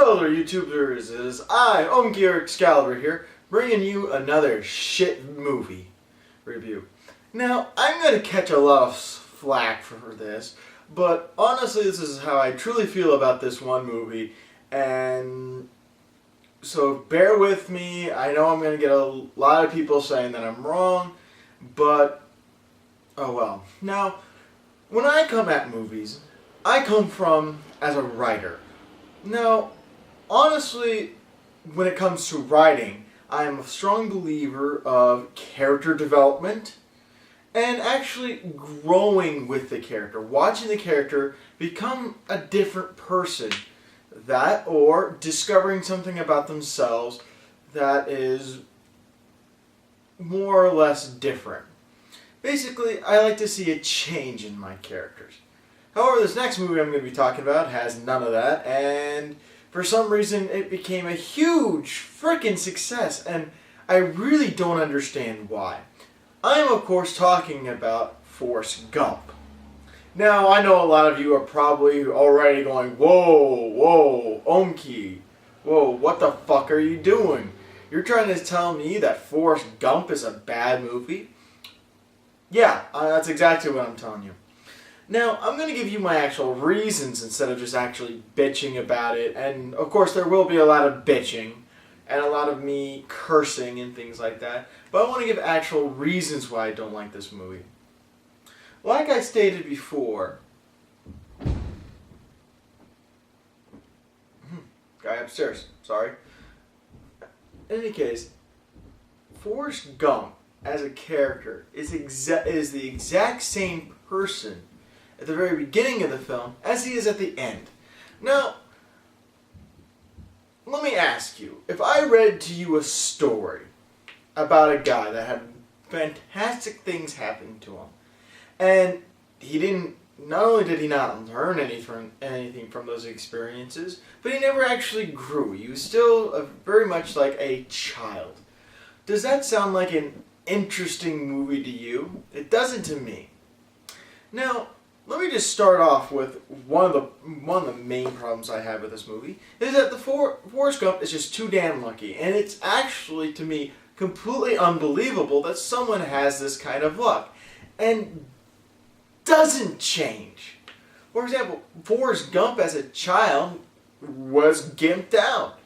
Hello there, YouTubers. It is I, Omki or Excalibur here, bringing you another shit movie review. Now, I'm going to catch a lot of flack for this, but honestly, this is how I truly feel about this one movie, and so bear with me. I know I'm going to get a lot of people saying that I'm wrong, but oh well. Now, when I come at movies, I come from as a writer. Now, honestly, when it comes to writing, I am a strong believer of character development and actually growing with the character, watching the character become a different person. That or discovering something about themselves that is more or less different. Basically, I like to see a change in my characters. However, this next movie I'm going to be talking about has none of that, and for some reason it became a huge freaking success, and I really don't understand why. I am, of course, talking about Forrest Gump. Now, I know a lot of you are probably already going, whoa, Omki, whoa, what the fuck are you doing? You're trying to tell me that Forrest Gump is a bad movie? Yeah, that's exactly what I'm telling you. Now, I'm going to give you my actual reasons instead of just actually bitching about it. And, of course, there will be a lot of bitching and a lot of me cursing and things like that. But I want to give actual reasons why I don't like this movie. Like I stated before... Guy upstairs. Sorry. In any case, Forrest Gump, as a character, is the exact same person at the very beginning of the film as he is at the end. Now, let me ask you, if I read to you a story about a guy that had fantastic things happen to him, and not only did he not learn anything from those experiences, but he never actually grew. He was still very much like a child. Does that sound like an interesting movie to you? It doesn't to me. Now, let me just start off with one of the main problems I have with this movie is that the Forrest Gump is just too damn lucky, and it's actually, to me, completely unbelievable that someone has this kind of luck and doesn't change. For example, Forrest Gump as a child was gimped out,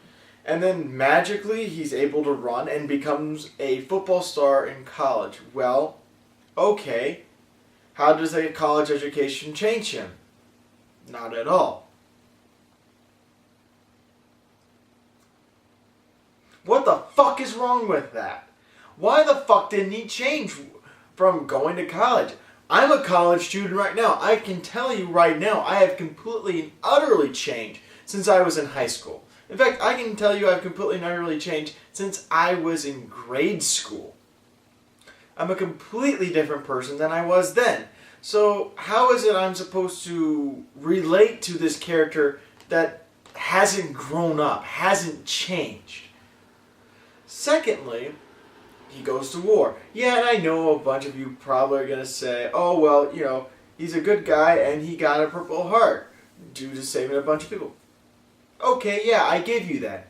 and then magically he's able to run and becomes a football star in college. Well, okay. How does a college education change him? Not at all. What the fuck is wrong with that? Why the fuck didn't he change from going to college? I'm a college student right now. I can tell you right now, I have completely and utterly changed since I was in high school. In fact, I can tell you I've completely and utterly changed since I was in grade school. I'm a completely different person than I was then. So how is it I'm supposed to relate to this character that hasn't grown up, hasn't changed? Secondly, he goes to war. Yeah, and I know a bunch of you probably are going to say, oh, well, you know, he's a good guy and he got a Purple Heart due to saving a bunch of people. Okay, yeah, I give you that.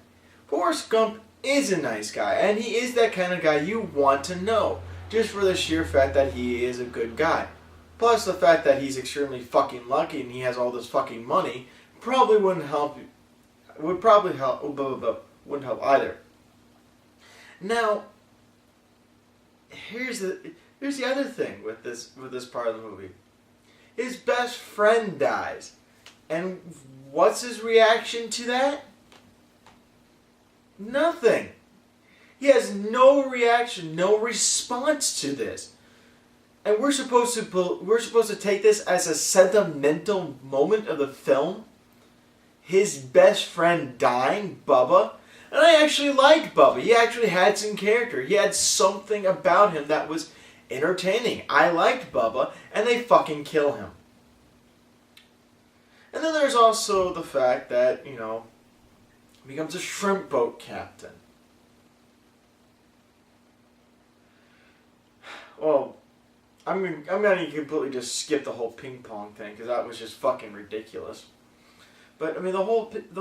Forrest Gump is a nice guy, and he is that kind of guy you want to know, just for the sheer fact that he is a good guy. Plus the fact that he's extremely fucking lucky and he has all this fucking money probably wouldn't help. Wouldn't help either. Now, here's the other thing with this part of the movie. His best friend dies, and what's his reaction to that? Nothing. He has no reaction, no response to this. And we're supposed to take this as a sentimental moment of the film. His best friend dying, Bubba. And I actually liked Bubba. He actually had some character. He had something about him that was entertaining. I liked Bubba, and they fucking kill him. And then there's also the fact that, you know, he becomes a shrimp boat captain. Well, I'm going to completely just skip the whole ping pong thing because that was just fucking ridiculous. But I mean, the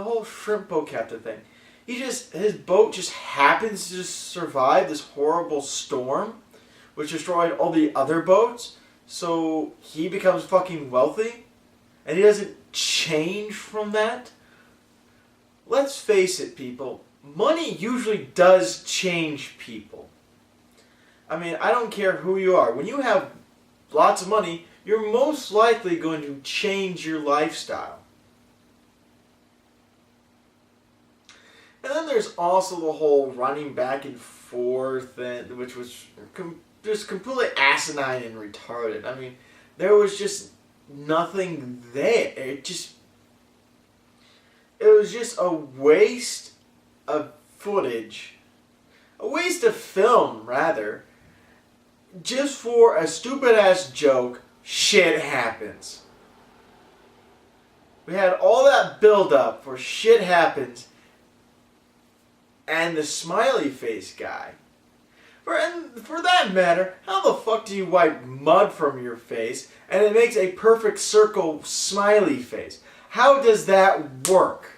whole shrimp boat captain thing. His boat just happens to survive this horrible storm, which destroyed all the other boats. So he becomes fucking wealthy, and he doesn't change from that. Let's face it, people. Money usually does change people. I mean, I don't care who you are. When you have lots of money, you're most likely going to change your lifestyle. And then there's also the whole running back and forth, which was just completely asinine and retarded. I mean, there was just nothing there. It was just a waste of footage, a waste of film, rather, just for a stupid-ass joke. Shit happens. We had all that build-up for shit happens, and the smiley face guy. For that matter, how the fuck do you wipe mud from your face and it makes a perfect circle smiley face? How does that work?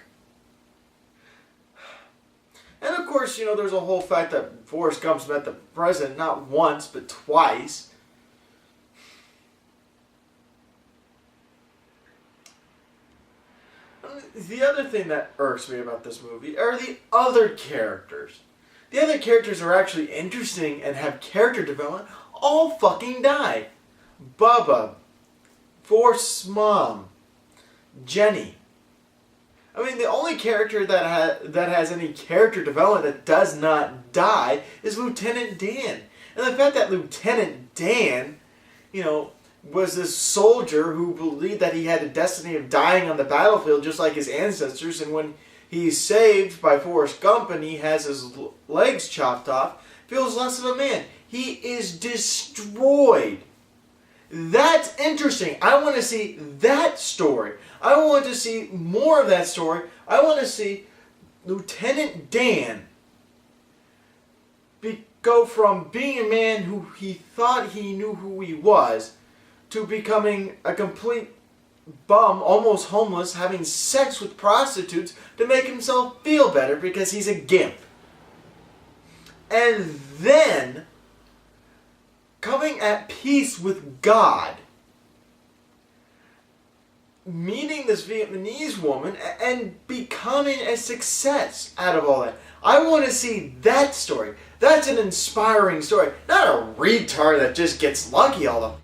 And of course, there's a whole fact that Forrest Gump's met the president not once, but twice. The other thing that irks me about this movie are the other characters. The other characters are actually interesting and have character development. All fucking die. Bubba, Forrest's mom, Jenny. I mean, the only character that has any character development that does not die is Lieutenant Dan. And the fact that Lieutenant Dan, was this soldier who believed that he had a destiny of dying on the battlefield just like his ancestors, and when he's saved by Forrest Gump and he has his legs chopped off, feels less of a man. He is destroyed. That's interesting. I want to see that story. I want to see more of that story. I want to see Lieutenant Dan go from being a man who he thought he knew who he was to becoming a complete bum, almost homeless, having sex with prostitutes to make himself feel better because he's a gimp. And then coming at peace with God, meeting this Vietnamese woman and becoming a success out of all that. I want to see that story. That's an inspiring story. Not a retard that just gets lucky all the